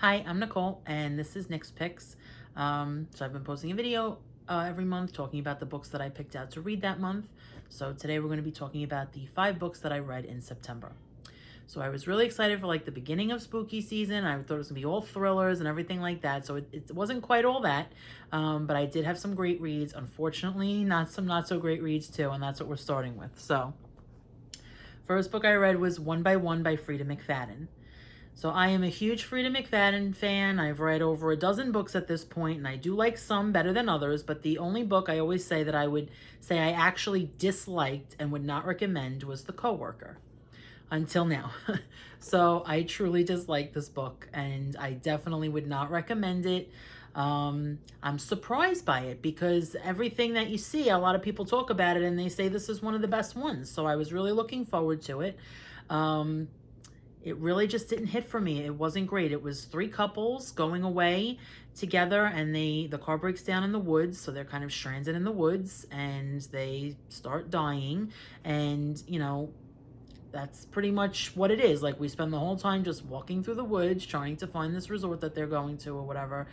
Hi, I'm Nicole, and this is Nick's Picks. So I've been posting a video every month talking about the books that I picked out to read that month. So today we're going to be talking about the 5 books that I read in September. So I was really excited for like the beginning of spooky season. I thought it was going to be all thrillers and everything like that. So it wasn't quite all that, but I did have some great reads. Unfortunately, not so great reads too, and that's what we're starting with. So first book I read was One by One by Frida McFadden. So I am a huge Frida McFadden fan. I've read over a dozen books at this point, and I do like some better than others, but the only book I always say that I would say I actually disliked and would not recommend was The Coworker until now. So I truly dislike this book, and I definitely would not recommend it. I'm surprised by it because everything that you see, a lot of people talk about it and they say this is one of the best ones. So I was really looking forward to it. It really just didn't hit for me. It wasn't great. It was 3 couples going away together, and the car breaks down in the woods, so they're kind of stranded in the woods, and they start dying, and that's pretty much what it is. Like, we spend the whole time just walking through the woods trying to find this resort that they're going to or whatever.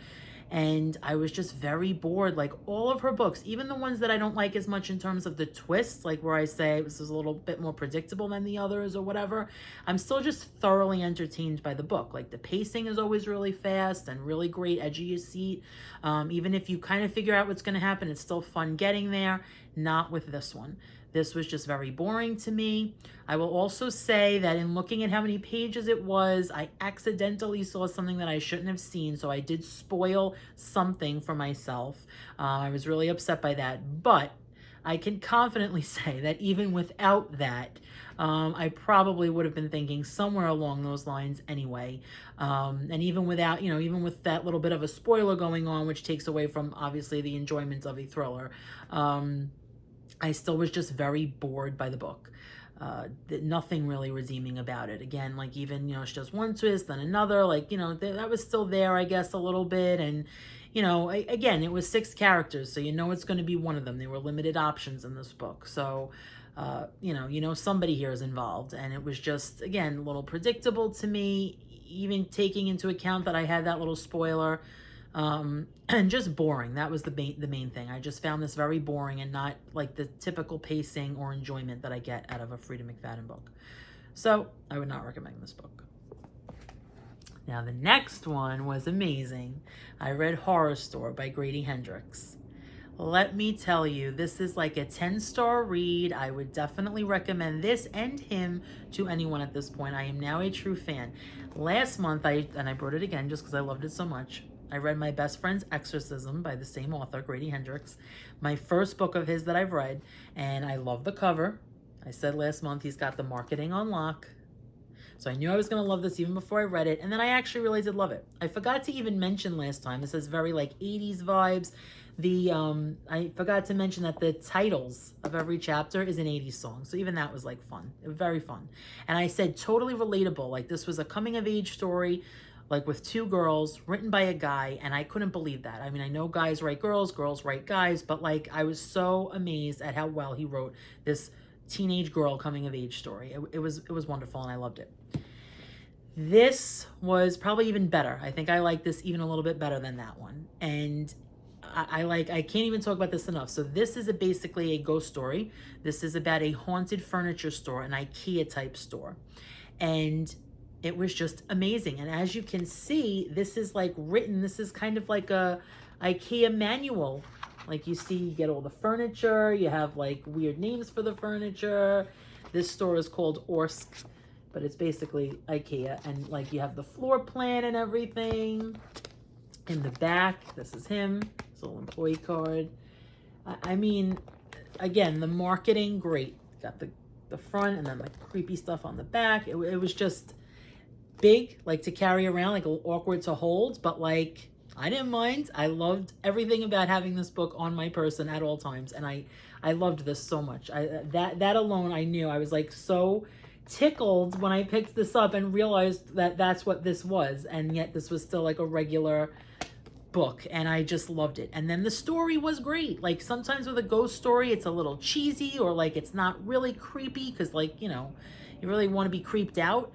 And I was just very bored. Like, all of her books, even the ones that I don't like as much in terms of the twists, like where I say this is a little bit more predictable than the others or whatever, I'm still just thoroughly entertained by the book. Like, the pacing is always really fast and really great, edge of your seat. Even if you kind of figure out what's going to happen, it's still fun getting there. Not with this one. This was just very boring to me. I will also say that in looking at how many pages it was, I accidentally saw something that I shouldn't have seen, so I did spoil something for myself. I was really upset by that, but I can confidently say that even without that, I probably would have been thinking somewhere along those lines anyway. And even without, even with that little bit of a spoiler going on, which takes away from obviously the enjoyment of a thriller, I still was just very bored by the book. Nothing really redeeming about it. Again, like, even, she does one twist, then another, like, that was still there, I guess, a little bit. And, again, it was 6 characters, so it's going to be one of them. There were limited options in this book. So, somebody here is involved. And it was just, again, a little predictable to me, even taking into account that I had that little spoiler. And just boring. That was the main thing. I just found this very boring and not like the typical pacing or enjoyment that I get out of a Frida McFadden book. So I would not recommend this book. Now the next one was amazing. I read Horror Store by Grady Hendrix. Let me tell you, this is like a 10-star read. I would definitely recommend this and him to anyone at this point. I am now a true fan. Last month, I brought it again just because I loved it so much. I read My Best Friend's Exorcism by the same author, Grady Hendrix. My first book of his that I've read, and I love the cover. I said last month he's got the marketing on lock. So I knew I was going to love this even before I read it, and then I actually realized I'd love it. I forgot to even mention last time, this has very like 80s vibes. I forgot to mention that the titles of every chapter is an 80s song. So even that was like fun, very fun. And I said totally relatable. Like, this was a coming of age story, like with 2 girls, written by a guy, and I couldn't believe that. I mean, I know guys write girls, girls write guys, but like, I was so amazed at how well he wrote this teenage girl coming of age story. It was wonderful, and I loved it. This was probably even better. I think I like this even a little bit better than that one. And I can't even talk about this enough. So this is basically a ghost story. This is about a haunted furniture store, an IKEA type store. And it was just amazing. And as you can see, this is like written, this is kind of like a IKEA manual. Like, you see, you get all the furniture, you have like weird names for the furniture. This store is called Orsk, but it's basically IKEA. And like, you have the floor plan and everything. In the back, this is him, his little employee card. I mean, again, the marketing, great. Got the front and then like creepy stuff on the back. It was just big, like to carry around, like awkward to hold, but like, I didn't mind. I loved everything about having this book on my person at all times, and I loved this so much. That alone, I knew. I was like so tickled when I picked this up and realized that that's what this was, and yet this was still like a regular book, and I just loved it. And then the story was great. Like, sometimes with a ghost story, it's a little cheesy, or like it's not really creepy because, like, you really want to be creeped out.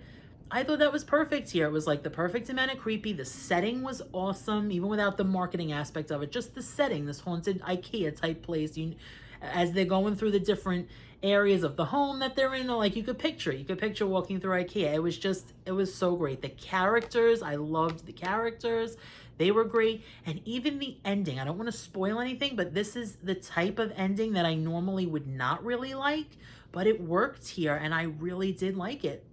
I thought that was perfect here. It was like the perfect amount of creepy. The setting was awesome, even without the marketing aspect of it. Just the setting, this haunted IKEA type place. As they're going through the different areas of the home that they're in, like you could picture walking through IKEA. It was so great. The characters, I loved the characters. They were great. And even the ending, I don't want to spoil anything, but this is the type of ending that I normally would not really like, but it worked here and I really did like it.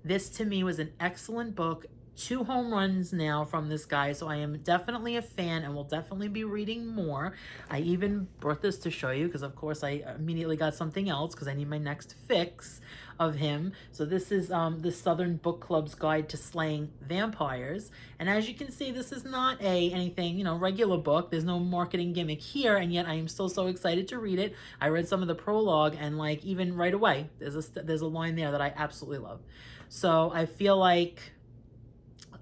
This to me was an excellent book. 2 home runs now from this guy, so I am definitely a fan and will definitely be reading more. I even brought this to show you because of course I immediately got something else because I need my next fix of him. So this is the Southern Book Club's Guide to Slaying Vampires, and as you can see, this is not anything regular book. There's no marketing gimmick here, and yet I am still so excited to read it. I read some of the prologue and like even right away there's a line there that I absolutely love. So I feel like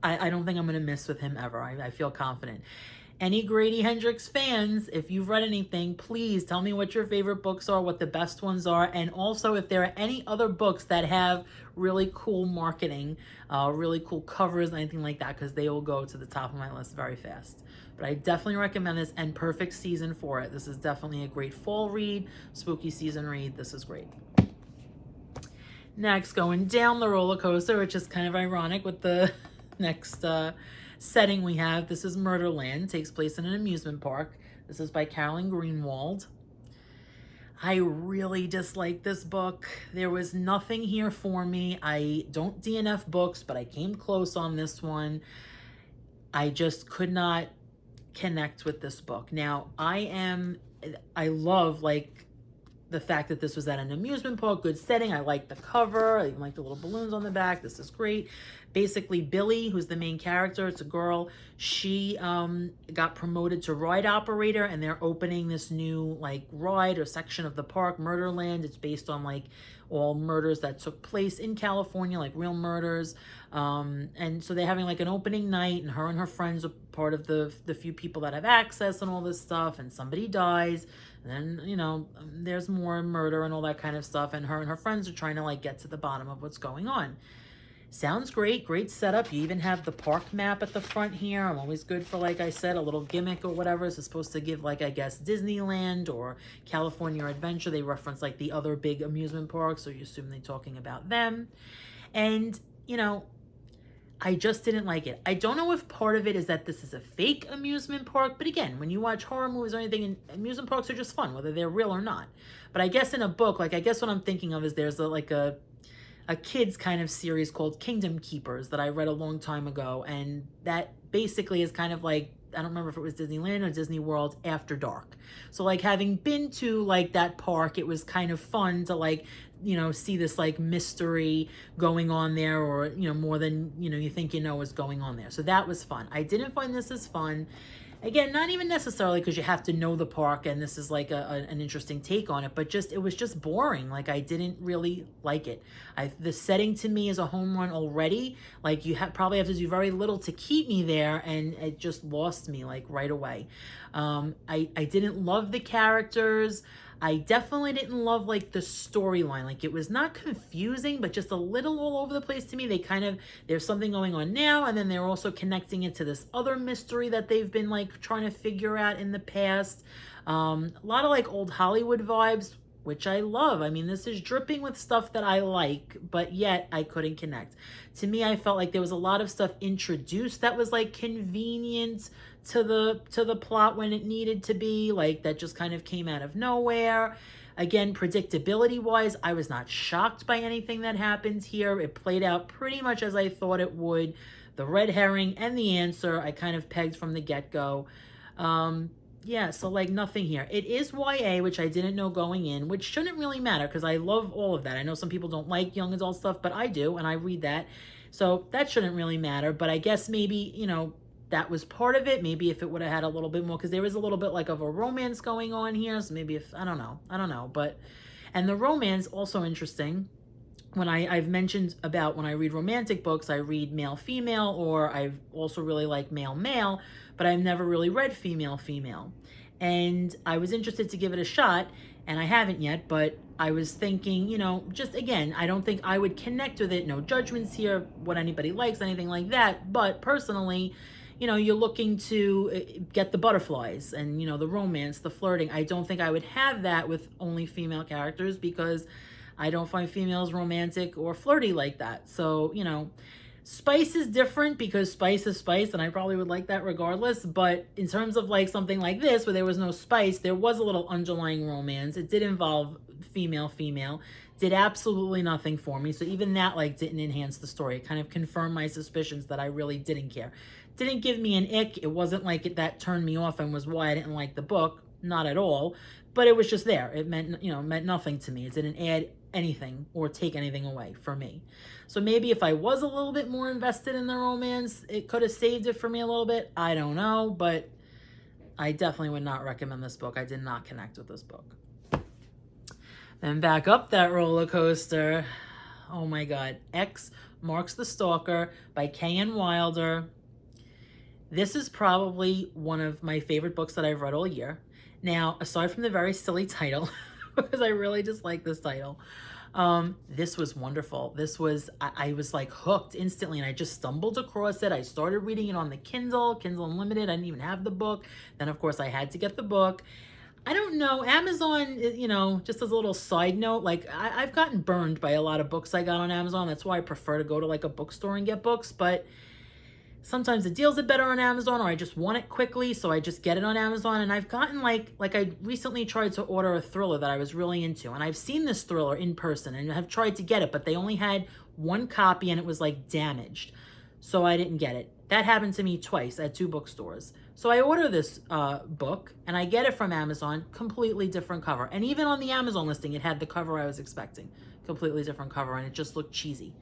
I don't think I'm going to miss with him ever. I feel confident. Any Grady Hendrix fans, if you've read anything, please tell me what your favorite books are, what the best ones are, and also if there are any other books that have really cool marketing, really cool covers, anything like that, because they will go to the top of my list very fast. But I definitely recommend this, and perfect season for it. This is definitely a great fall read, spooky season read. This is great. Next, going down the roller coaster, which is kind of ironic with the next setting we have. This is Murderland. Takes place in an amusement park. This is by Carolyn Greenwald. I really dislike this book. There was nothing here for me. I don't DNF books, but I came close on this one. I just could not connect with this book. Now, I love like the fact that this was at an amusement park, good setting. I like the cover. I like the little balloons on the back. This is great. Basically, Billy, who's the main character, it's a girl. She got promoted to ride operator, and they're opening this new like ride or section of the park, Murderland. It's based on like all murders that took place in California, like real murders. And so they're having like an opening night, and her friends are part of the few people that have access and all this stuff, and somebody dies. And then, there's more murder and all that kind of stuff. And her friends are trying to like get to the bottom of what's going on. Sounds great. Great setup. You even have the park map at the front here. I'm always good for, like I said, a little gimmick or whatever. This is supposed to give, like, I guess, Disneyland or California Adventure. They reference, like, the other big amusement parks, so you assume they're talking about them. And, I just didn't like it. I don't know if part of it is that this is a fake amusement park, but again, when you watch horror movies or anything, amusement parks are just fun, whether they're real or not. But I guess in a book, like, I guess what I'm thinking of is there's a kids kind of series called Kingdom Keepers that I read a long time ago, and that basically is kind of like, I don't remember if it was Disneyland or Disney World after dark. So like having been to like that park, it was kind of fun to like, see this like mystery going on there, or, more than, you think is going on there. So that was fun. I didn't find this as fun. Again, not even necessarily because you have to know the park and this is like an interesting take on it, but it was just boring. Like I didn't really like it. The setting to me is a home run already. Like you probably have to do very little to keep me there, and it just lost me like right away. I didn't love the characters. I definitely didn't love like the storyline. Like it was not confusing, but just a little all over the place to me. There's something going on now, and then they're also connecting it to this other mystery that they've been like trying to figure out in the past. A lot of like old Hollywood vibes, which I love. I mean, this is dripping with stuff that I like, but yet I couldn't connect. To me, I felt like there was a lot of stuff introduced that was like convenient to the plot when it needed to be, like that just kind of came out of nowhere. Again, predictability wise, I was not shocked by anything that happened here. It played out pretty much as I thought it would. The red herring and the answer I kind of pegged from the get-go. Yeah, so like nothing here. It is YA, which I didn't know going in, which shouldn't really matter because I love all of that. I know some people don't like young adult stuff, but I do, and I read that. So that shouldn't really matter. But I guess maybe, that was part of it. Maybe if it would have had a little bit more, because there is a little bit like of a romance going on here. So maybe I don't know. But, and the romance also interesting. When I've mentioned about when I read romantic books, I read male-female, or I also really like male-male, but I've never really read female-female. And I was interested to give it a shot, and I haven't yet, but I was thinking, just again, I don't think I would connect with it. No judgments here, what anybody likes, anything like that. But personally, you're looking to get the butterflies and, the romance, the flirting. I don't think I would have that with only female characters because I don't find females romantic or flirty like that. So, spice is different because spice is spice, and I probably would like that regardless. But in terms of like something like this where there was no spice, there was a little underlying romance. It did involve female, did absolutely nothing for me. So even that like didn't enhance the story. It kind of confirmed my suspicions that I really didn't care. Didn't give me an ick. It wasn't like that turned me off and was why I didn't like the book. Not at all. But it was just there. It meant, meant nothing to me. It didn't add anything or take anything away for me. So maybe if I was a little bit more invested in the romance, it could have saved it for me a little bit. I don't know, but I definitely would not recommend this book. I did not connect with this book. Then back up that roller coaster. Oh my God. X Marks the Stalker by K.N. Wilder. This is probably one of my favorite books that I've read all year. Now, aside from the very silly title, because I really just like this title, this was wonderful. This was, I was like hooked instantly, and I just stumbled across it. I started reading it on the Kindle Unlimited. I didn't even have the book. Then, of course, I had to get the book. I don't know, Amazon, just as a little side note, like I've gotten burned by a lot of books I got on Amazon. That's why I prefer to go to like a bookstore and get books. But sometimes the deals are better on Amazon, or I just want it quickly, so I just get it on Amazon. And I've gotten like I recently tried to order a thriller that I was really into, and I've seen this thriller in person and have tried to get it, but they only had one copy and it was like damaged, so I didn't get it. That happened to me twice at 2 bookstores. So I order this book and I get it from Amazon, completely different cover. And even on the Amazon listing, it had the cover I was expecting, completely different cover, and it just looked cheesy.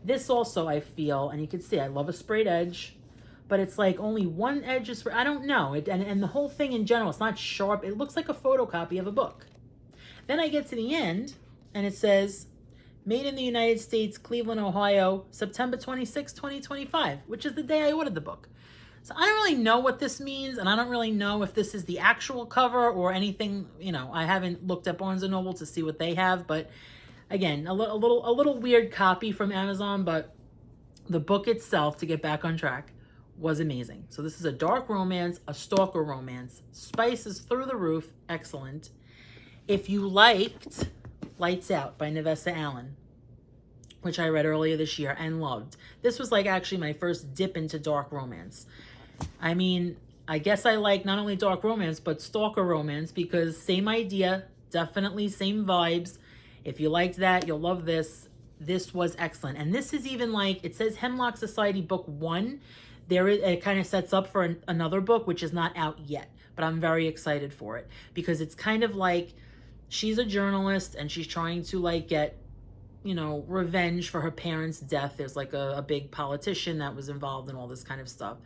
This also, I feel, and you can see I love a sprayed edge, but it's like only one edge is, I don't know. And the whole thing in general, it's not sharp. It looks like a photocopy of a book. Then I get to the end and it says, made in the United States, Cleveland, Ohio, September 26, 2025, which is the day I ordered the book. So I don't really know what this means, and I don't really know if this is the actual cover or anything. I haven't looked at Barnes & Noble to see what they have, but again, a little weird copy from Amazon, but the book itself, to get back on track, was amazing. So this is a dark romance, a stalker romance. Spice is through the roof, excellent. If you liked Lights Out by Nevessa Allen, which I read earlier this year and loved. This was like actually my first dip into dark romance. I mean, I guess I like not only dark romance, but stalker romance, because same idea, definitely same vibes. If you liked that, you'll love this. This was excellent. And this is even like, it says Hemlock Society Book 1. It kind of sets up for another book, which is not out yet, but I'm very excited for it because it's kind of like she's a journalist and she's trying to like get, revenge for her parents' death. There's like a big politician that was involved in all this kind of stuff.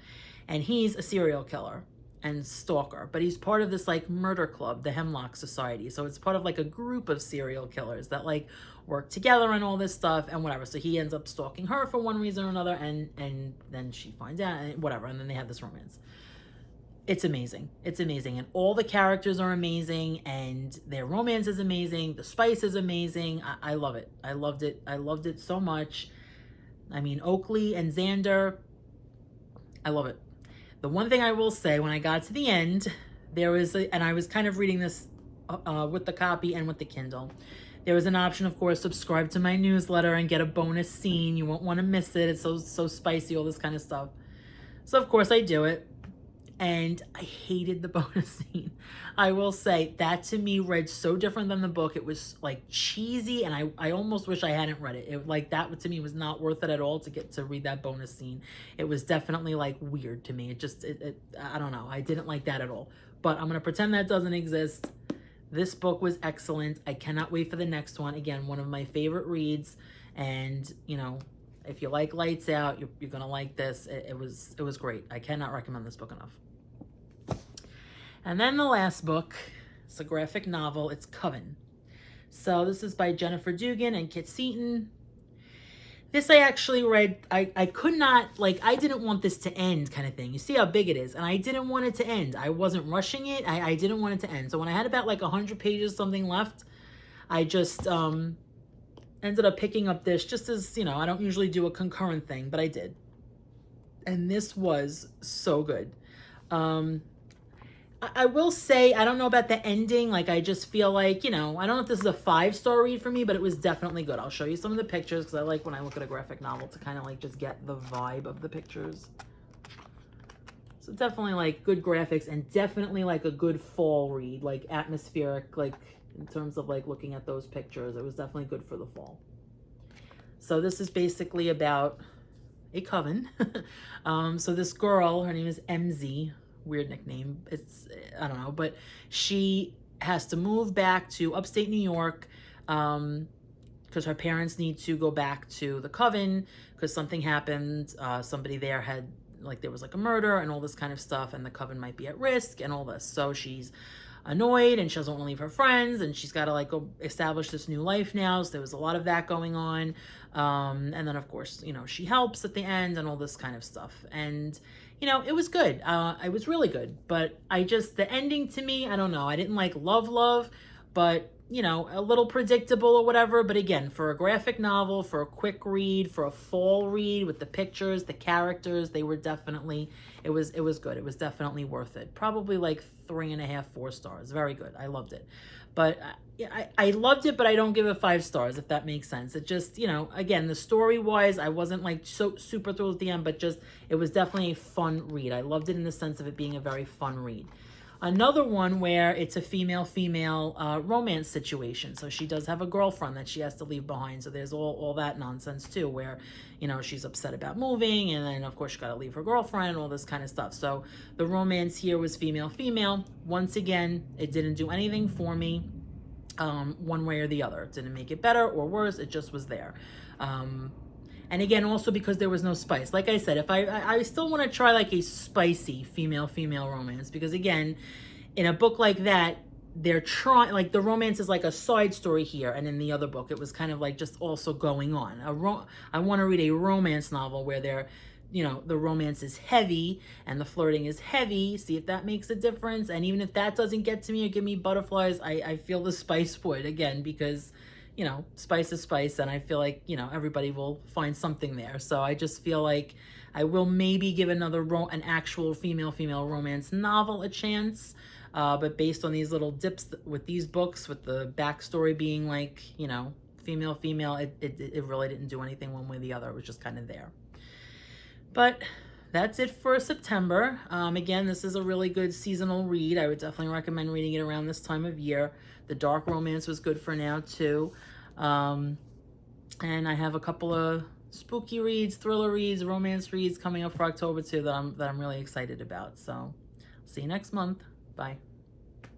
And he's a serial killer and stalker, but he's part of this like murder club, the Hemlock Society. So it's part of like a group of serial killers that like work together and all this stuff and whatever. So he ends up stalking her for one reason or another, and then she finds out and whatever, and then they have this romance. It's amazing. It's amazing. And all the characters are amazing, and their romance is amazing. The spice is amazing. I love it. I loved it. I loved it so much. I mean, Oakley and Xander, I love it. The one thing I will say, when I got to the end, and I was kind of reading this with the copy and with the Kindle. There was an option, of course, subscribe to my newsletter and get a bonus scene. You won't want to miss it. It's so spicy, all this kind of stuff. So, of course, I do it. And I hated the bonus scene. I will say that to me read so different than the book. It was like cheesy, and I almost wish I hadn't read it. Like that to me was not worth it at all to get to read that bonus scene. It was definitely like weird to me. I don't know. I didn't like that at all. But I'm going to pretend that doesn't exist. This book was excellent. I cannot wait for the next one. Again, one of my favorite reads. And, if you like Lights Out, you're going to like this. It was great. I cannot recommend this book enough. And then the last book, it's a graphic novel. It's Coven. So this is by Jennifer Dugan and Kit Seaton. This I actually read. I could not, I didn't want this to end kind of thing. You see how big it is. And I didn't want it to end. I wasn't rushing it. I didn't want it to end. So when I had about 100 pages something left, I just ended up picking up this just as, I don't usually do a concurrent thing, but I did. And this was so good. I will say, I don't know about the ending. Like, I just feel like, I don't know if this is a 5-star read for me, but it was definitely good. I'll show you some of the pictures because I like when I look at a graphic novel to kind of like just get the vibe of the pictures. So definitely like good graphics and definitely like a good fall read, like atmospheric, like in terms of like looking at those pictures. It was definitely good for the fall. So this is basically about a coven. So this girl, her name is MZ, weird nickname. I don't know, but she has to move back to upstate New York because her parents need to go back to the coven because something happened. Somebody there had, like, there was like a murder and all this kind of stuff, and the coven might be at risk and all this. So she's annoyed and she doesn't want to leave her friends, and she's got to like go establish this new life now. So there was a lot of that going on. And then of course, she helps at the end and all this kind of stuff. And, it was good. It was really good, but the ending to me, I don't know. I didn't like love, but a little predictable or whatever. But again, for a graphic novel, for a quick read, for a fall read with the pictures, the characters, they were definitely, it was good. It was definitely worth it. Probably like 3.5, 4 stars. Very good. I loved it. But I loved it, but I don't give it 5 stars, if that makes sense. It just, again, the story-wise, I wasn't like so super thrilled at the end, but just, it was definitely a fun read. I loved it in the sense of it being a very fun read. Another one where it's a female-female romance situation. So she does have a girlfriend that she has to leave behind. So there's all that nonsense too, where, she's upset about moving, and then of course she got to leave her girlfriend, all this kind of stuff. So the romance here was female-female. Once again, it didn't do anything for me one way or the other. It didn't make it better or worse. It just was there. And again, also because there was no spice. Like I said, if I still want to try like a spicy female-female romance, because again, in a book like that, they're trying, like the romance is like a side story here, and in the other book, it was kind of like just also going on. I want to read a romance novel where the romance is heavy and the flirting is heavy, see if that makes a difference. And even if that doesn't get to me or give me butterflies, I feel the spice would, again, because spice is spice, and I feel like, everybody will find something there. So I just feel like I will maybe give an actual female-female romance novel a chance. But based on these little dips with these books, with the backstory being like, female-female, it really didn't do anything one way or the other. It was just kind of there. But that's it for September. Again, this is a really good seasonal read. I would definitely recommend reading it around this time of year. The dark romance was good for now too. And I have a couple of spooky reads, thriller reads, romance reads coming up for October too that I'm really excited about. So see you next month. Bye.